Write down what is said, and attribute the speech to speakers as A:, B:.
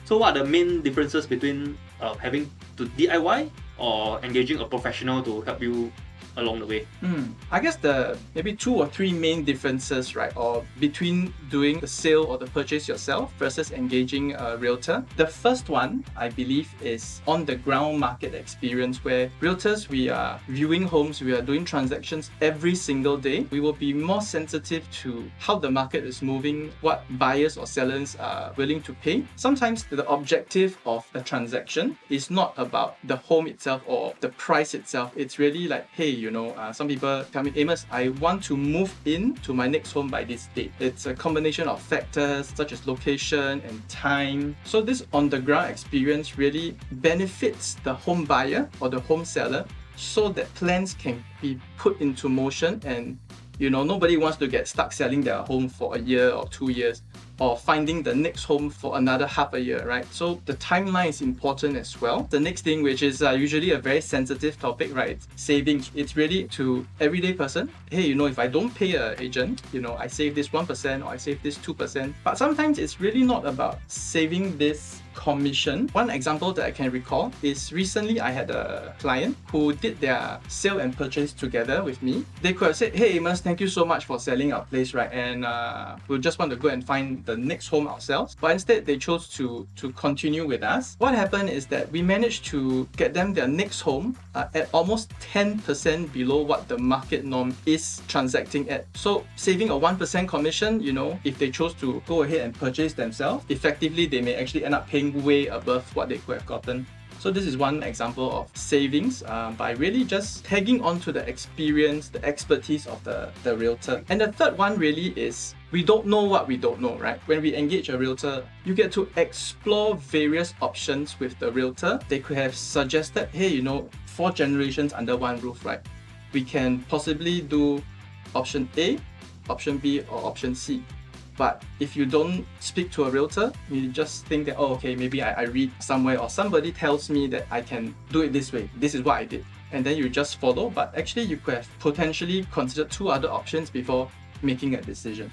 A: So what are the main differences between having to DIY or engaging a professional to help you along the way?
B: I guess the maybe 2 or 3 main differences, right, or between doing the sale or the purchase yourself versus engaging a realtor. The first one, I believe, is on the ground market experience, where realtors, we are viewing homes, we are doing transactions every single day. We will be more sensitive to how the market is moving, what buyers or sellers are willing to pay. Sometimes the objective of a transaction is not about the home itself or the price itself. It's really like, hey, some people tell me, Amos, I want to move in to my next home by this date. It's a combination of factors such as location and time. So this on-the-ground experience really benefits the home buyer or the home seller so that plans can be put into motion, and nobody wants to get stuck selling their home for a year or 2 years, or finding the next home for another half a year, right? So the timeline is important as well. The next thing, which is usually a very sensitive topic, right? Savings. It's really to everyday person. Hey, if I don't pay an agent, I save this 1% or I save this 2%. But sometimes it's really not about saving this commission. One example that I can recall is recently I had a client who did their sale and purchase together with me. They could have said, hey Amos, thank you so much for selling our place, right? And we'll just want to go and find the next home ourselves. But instead they chose to continue with us. What happened is that we managed to get them their next home at almost 10% below what the market norm is transacting at. So saving a 1% commission, if they chose to go ahead and purchase themselves, effectively they may actually end up paying way above what they could have gotten. So this is one example of savings by really just tagging onto the experience, the expertise of the realtor. And the third one really is, we don't know what we don't know, right? When we engage a realtor, you get to explore various options with the realtor. They could have suggested, hey, 4 generations under one roof, right? We can possibly do option A, option B, or option C. But if you don't speak to a realtor, you just think that, okay, maybe I read somewhere or somebody tells me that I can do it this way. This is what I did. And then you just follow. But actually, you could have potentially considered 2 other options before making a decision.